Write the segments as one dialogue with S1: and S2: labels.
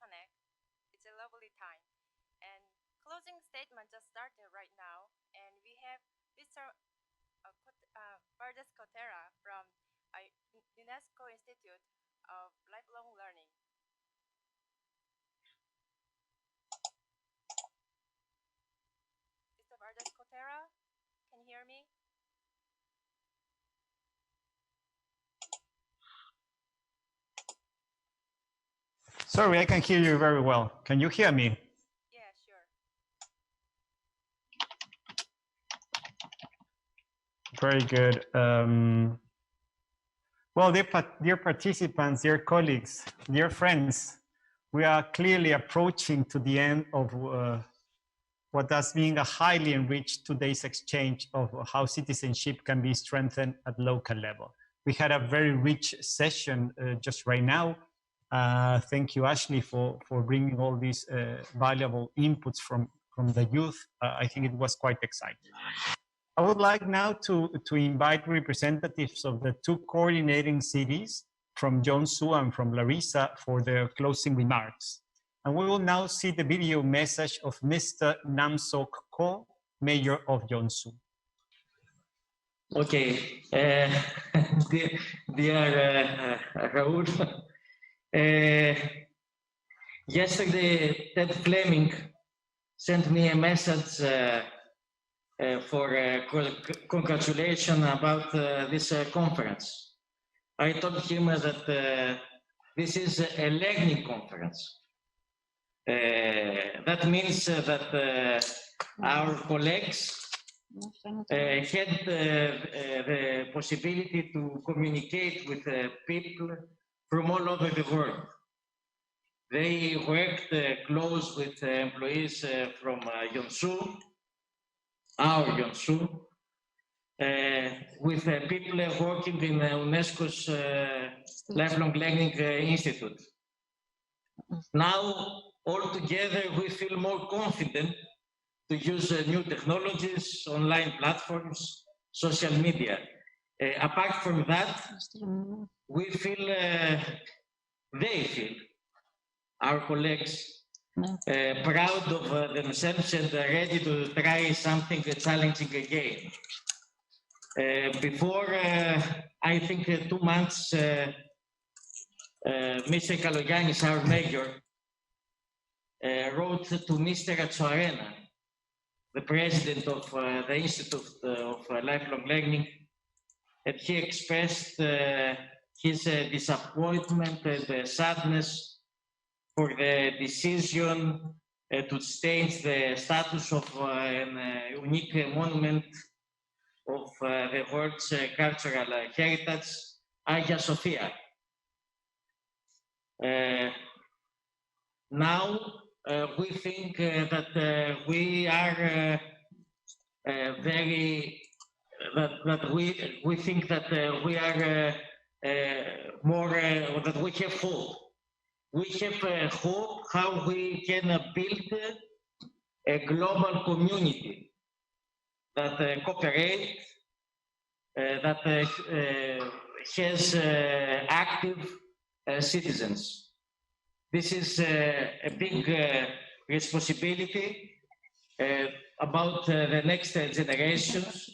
S1: connect. It's a lovely time. And closing statement just started right now. And we have Mr. Valdes Cotera from UNESCO Institute of Lifelong Learning. Mr. Valdes Cotera, can you hear me?
S2: Sorry, I can hear you very well. Can you hear me?
S1: Yeah, sure.
S2: Very good. Well, dear participants, dear colleagues, dear friends, we are clearly approaching to the end of what has been a highly enriched today's exchange of how citizenship can be strengthened at local level. We had a very rich session just right now. Thank you, Ashley, for bringing all these valuable inputs from the youth. I think it was quite exciting. I would like now to invite representatives of the two coordinating cities from Yeonsu and from Larissa for their closing remarks. And we will now see the video message of Mr. Nam-seok Ko, Mayor of Yeonsu.
S3: Okay, dear Raúl, yesterday Ted Fleming sent me a message for congratulations about this conference. I told him that this is a learning conference. That means that our colleagues had the possibility to communicate with people from all over the world. They worked close with employees from Yeonsu, our Yeonsu, with people working in UNESCO's Lifelong Learning Institute. Now, all together, we feel more confident to use new technologies, online platforms, social media. Apart from that, we feel, they feel, our colleagues, proud of themselves and ready to try something challenging again. Before, I think 2 months, Mr. Deligiannis, our mayor, wrote to Mr. Chairman, the president of the Institute of Lifelong Learning, and he expressed his disappointment and sadness for the decision to change the status of a unique monument of the world's cultural heritage, Hagia Sophia. Now we think that we are we think that we are more that we have hope. We have hope how we can build a global community that cooperate, that has active citizens. This is a big responsibility about the next generations.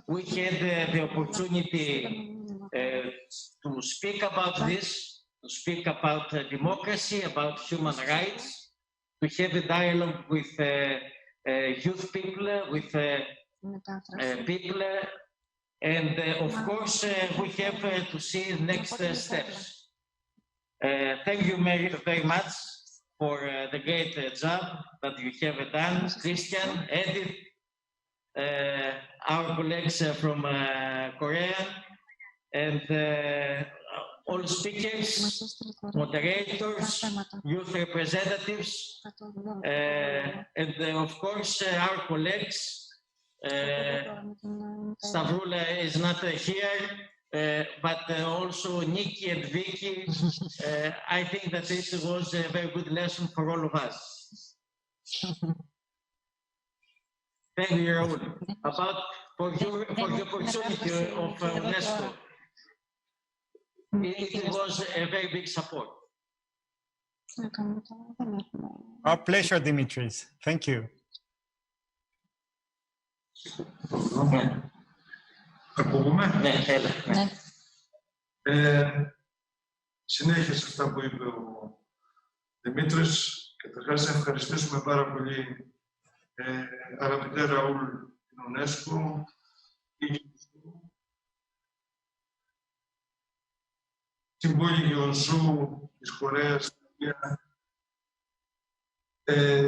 S3: We had the opportunity to speak about this, to speak about democracy, about human rights, to have a dialogue with youth people, with people, and of course we have to see next steps. Thank you very much for the great job that you have done, Christian, Edith, our colleagues from Korea, and all speakers, moderators, youth representatives, and of course our colleagues. Stavroula is not here, but also Nikki and Vicky. I think that this was a very good lesson for all of us. Thank you, Raúl. For the opportunity of UNESCO. It was a very big support.
S2: Our pleasure, Dimitris. Thank you.
S4: Συνέχεια σε αυτά που είπε ο Δημήτρης. Καταρχάς, να ευχαριστήσουμε πάρα πολύ αγαπητέ Ραούλ την UNESCO, την πόλη Yeonsu της Κορέας,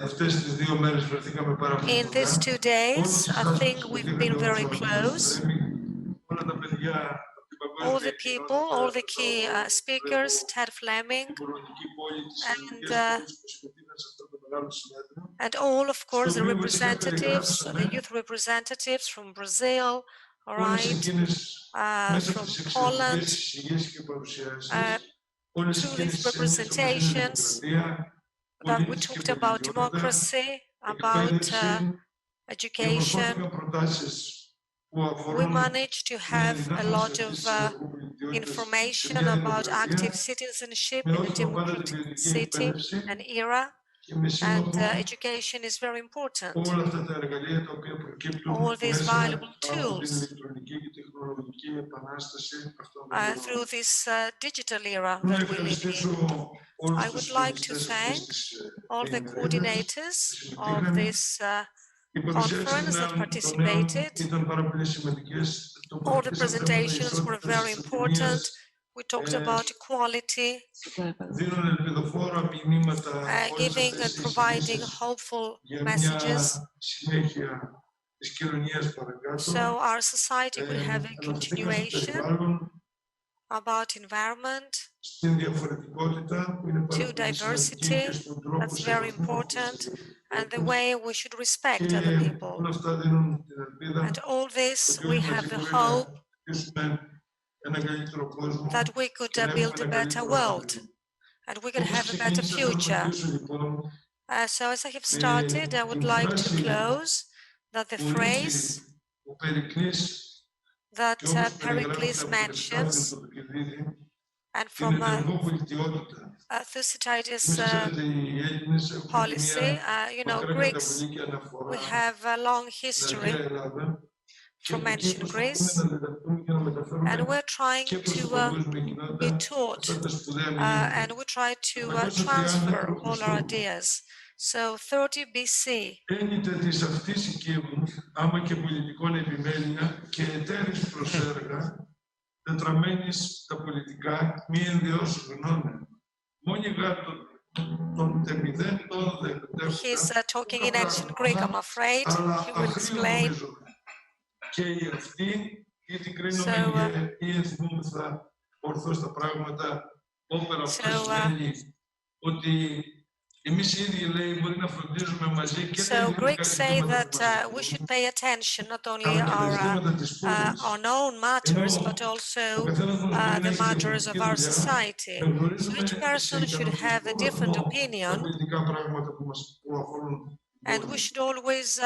S4: αυτές τις 2 μέρες βρεθήκαμε πάρα πολύ.
S1: In these 2 days, I think we've been very close.
S4: Όλα τα παιδιά,
S1: all the people, all the key speakers, Ted Fleming, and all, of course, the representatives, the youth representatives from Brazil, right, from Poland, through these representations that we talked about democracy, about education. We managed to have a lot of information about active citizenship in a democratic city and era, and education is very important. All these valuable tools through this digital era that we live in. I would like to thank all the coordinators of this conference that participated. All the presentations were very important. We talked about equality, giving and providing hopeful messages. So our society will have a continuation about environment, to diversity, that's very important, and the way we should respect other people. And all this, we have the hope that we could build a better world, and we can have a better future. So as I have started, I would like to close that the phrase that Pericles mentions, and from Thucydides' policy, you know, Greeks, we have a long history from ancient Greece, and we're trying to be taught, and we try to transfer all our ideas. So 30 BC.
S4: τετραμένης τα πολιτικά μη ενδιώς γνώμη. Μόνοι γάτο των τεμιδέν των δεχτεύτων.
S1: He's talking in ancient Greek, I'm afraid. He will explain.
S4: Και οι αυτοί, γιατί κρίνουμε ή ενθυμούμεθα ορθώς τα πράγματα, όπερα αυτό σημαίνει ότι
S1: So Greeks say that we should pay attention not only our own matters, but also the matters of our society. So each person should have a different opinion, and we should always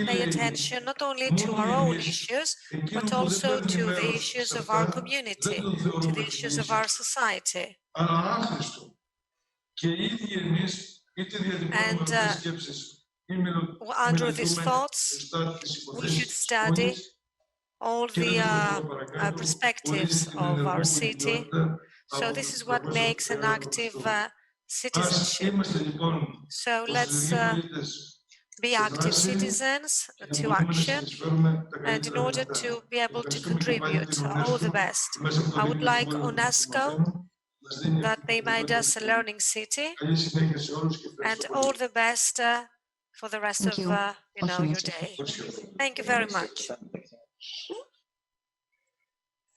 S1: pay attention not only to our own issues, but also to the issues of our community, to the issues of our society. And under these thoughts, we should study all the perspectives of our city. So this is what makes an active citizenship. So let's be active citizens to action, and in order to be able to contribute, all the best. I would like UNESCO that they made us a learning city, and all the best for the rest of your day. Thank you very much.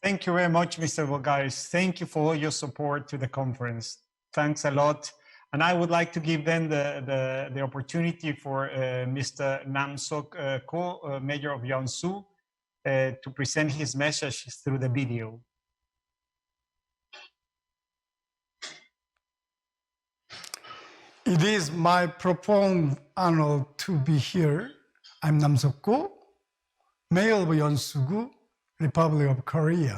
S2: Thank you very much, Mr. Voulgaris. Thank you for all your support to the conference. Thanks a lot. And I would like to give then the opportunity for Mr. Nam-seok, co-mayor of Yeonsu, to present his message through the video.
S5: It is my profound honor to be here. I'm Nam-seok, Mayor of Yeonsu-gu, Republic of Korea.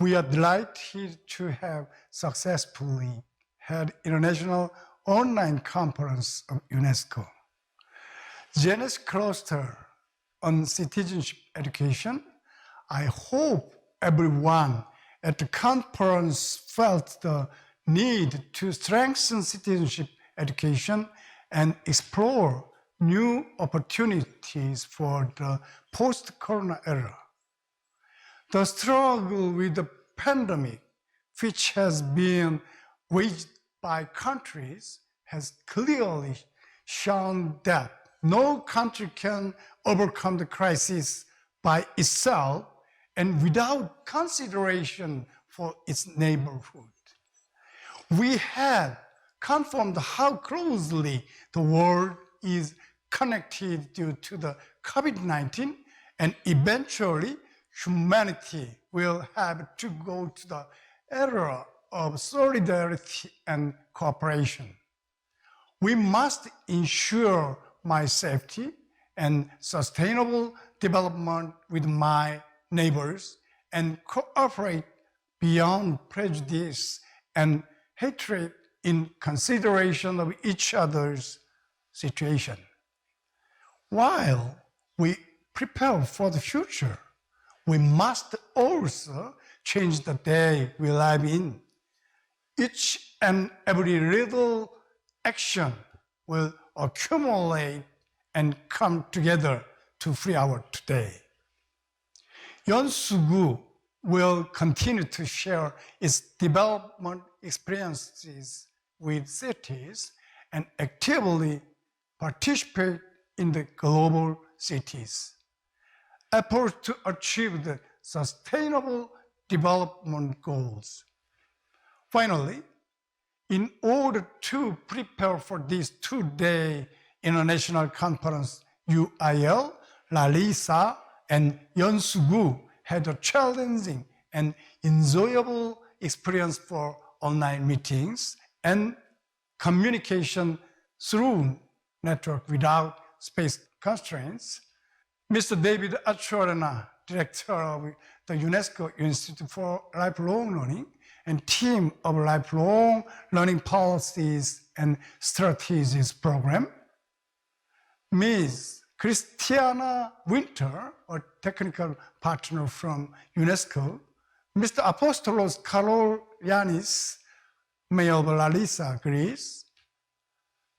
S5: We are delighted to have successfully had international online conference of UNESCO. Genes cluster on citizenship education. I hope everyone at the conference felt the need to strengthen citizenship education and explore new opportunities for the post-corona era. The struggle with the pandemic, which has been waged by countries, has clearly shown that no country can overcome the crisis by itself and without consideration for its neighborhood. We have confirmed how closely the world is connected due to the COVID-19, and eventually humanity will have to go to the era of solidarity and cooperation. We must ensure my safety and sustainable development with my neighbors and cooperate beyond prejudice and hatred in consideration of each other's situation. While we prepare for the future, we must also change the day we live in. Each and every little action will accumulate and come together to free our today. Yeonsu-gu will continue to share its development experiences with cities and actively participate in the global cities. Efforts to achieve the sustainable development goals. Finally, in order to prepare for this two-day international conference, UIL, Larissa, and Yeonsu-gu had a challenging and enjoyable experience for online meetings and communication through network without space constraints. Mr. David Achorena, Director of the UNESCO Institute for Lifelong Learning and team of Lifelong Learning Policies and Strategies Program. Ms. Christiana Winter, a technical partner from UNESCO. Mr. Apostolos Karolianis, Mayor of Larissa-Greece.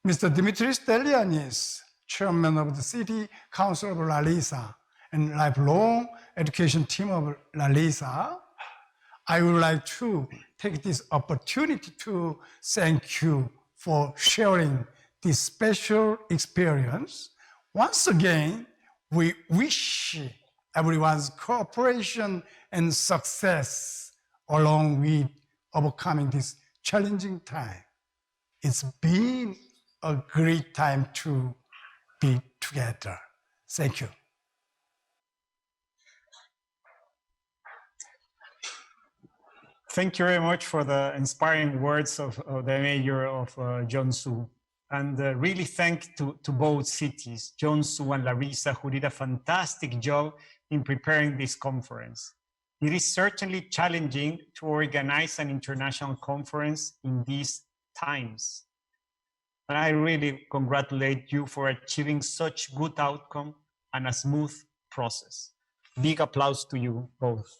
S5: Mr. Dimitris Deligiannis, Chairman of the City Council of Larissa and Lifelong Education Team of Larissa. I would like to take this opportunity to thank you for sharing this special experience. Once again, we wish everyone's cooperation and success along with overcoming this challenging time. It's been a great time to be together. Thank you.
S2: Thank you very much for the inspiring words of the mayor of Yeonsu. And really thank to both cities, Yeonsu and Larissa, who did a fantastic job in preparing this conference. It is certainly challenging to organize an international conference in these times. And I really congratulate you for achieving such good outcome and a smooth process. Big applause to you both.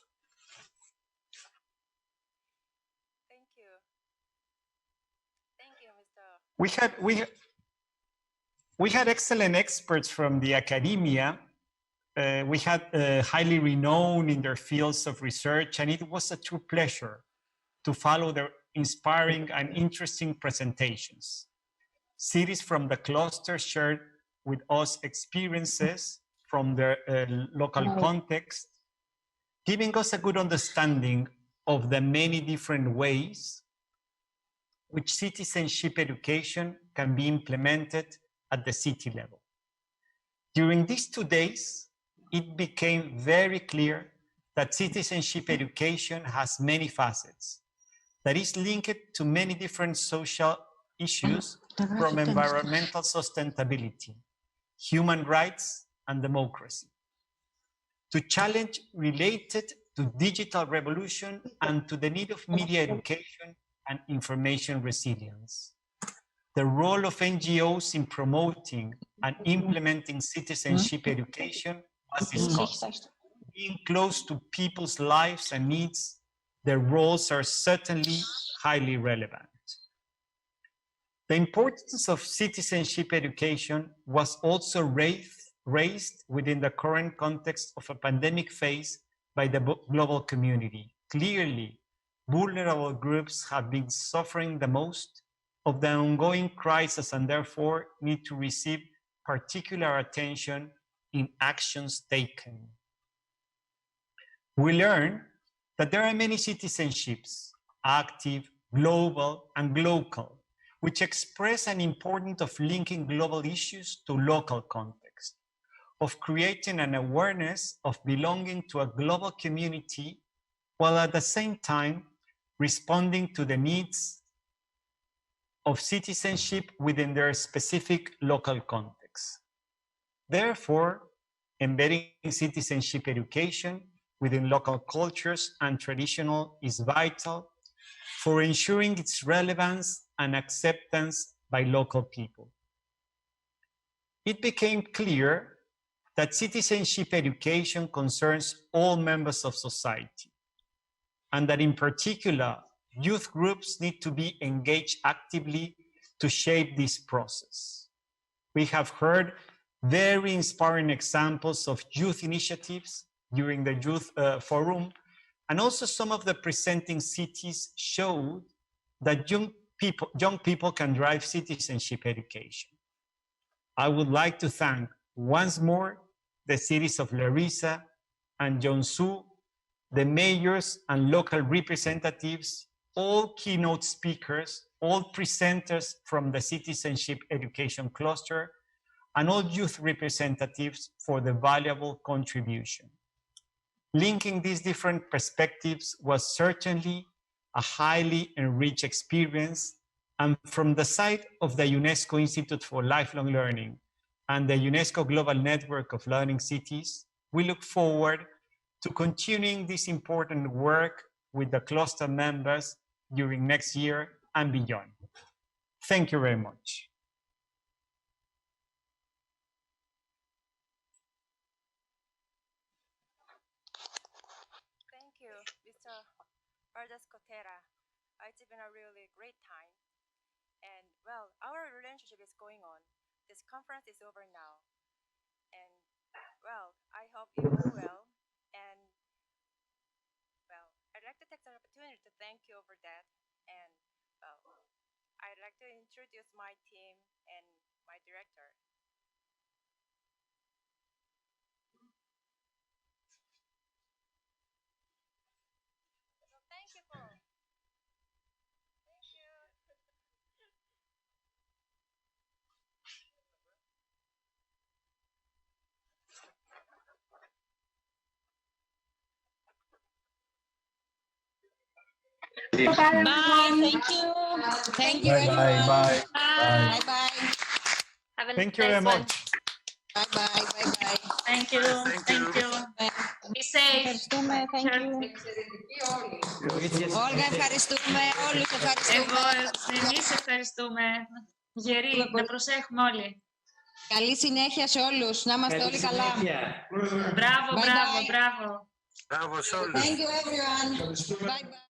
S1: Thank you. Thank you, Mr.
S2: We had excellent experts from the academia. We had highly renowned in their fields of research, and it was a true pleasure to follow their inspiring and interesting presentations. Cities from the cluster shared with us experiences from their local context, giving us a good understanding of the many different ways which citizenship education can be implemented at the city level. During these 2 days, it became very clear that citizenship education has many facets, that is linked to many different social issues from environmental sustainability, human rights, and democracy, to challenge related to digital revolution and to the need of media education and information resilience. The role of NGOs in promoting and implementing citizenship education was discussed. Being close to people's lives and needs, their roles are certainly highly relevant. The importance of citizenship education was also raised within the current context of a pandemic faced by the global community. Clearly, vulnerable groups have been suffering the most of the ongoing crisis and therefore need to receive particular attention in actions taken. We learn that there are many citizenships, active, global, and local, which express an importance of linking global issues to local context, of creating an awareness of belonging to a global community, while at the same time responding to the needs of citizenship within their specific local context. Therefore, embedding citizenship education within local cultures and traditional is vital for ensuring its relevance and acceptance by local people. It became clear that citizenship education concerns all members of society, and that in particular, youth groups need to be engaged actively to shape this process. We have heard very inspiring examples of youth initiatives during the Youth Forum, and also some of the presenting cities showed that young people can drive citizenship education. I would like to thank once more the cities of Larissa and Yeonsu, the mayors and local representatives, all keynote speakers, all presenters from the citizenship education cluster, and all youth representatives for the valuable contribution. Linking these different perspectives was certainly a highly enriched experience, and from the side of the UNESCO Institute for Lifelong Learning and the UNESCO Global Network of Learning Cities, we look forward to continuing this important work with the cluster members during next year and beyond. Thank you very much.
S6: Thank you, Mr. Valdes Cotera. It's been a really great time. And well, our relationship is going on. This conference is over now. And well, I hope you do well. And well, I'd like to take the opportunity to thank you over that. And well, I'd like to introduce my team and my director. So thank you for. Thank you.
S7: Bye. Thank you. Thank you.
S5: Bye.
S7: Bye.
S6: Bye bye.
S7: Have a
S2: Thank you very
S7: nice one.
S2: much.
S6: Bye bye. Bye bye.
S7: Thank you. Thank you. Be safe.
S6: Ευχαριστούμε. Thank you. Όλγα, ευχαριστούμε. Όλους ευχαριστούμε.
S7: Εμείς ευχαριστούμε. Γεροί, να προσέχουμε όλοι.
S6: Καλή συνέχεια σε όλους. Να είμαστε όλοι καλά.
S7: Μπράβο,
S6: Bye
S7: μπράβο,
S6: bye.
S7: μπράβο.
S8: Μπράβο σε όλους.
S6: Thank you everyone. Bye bye.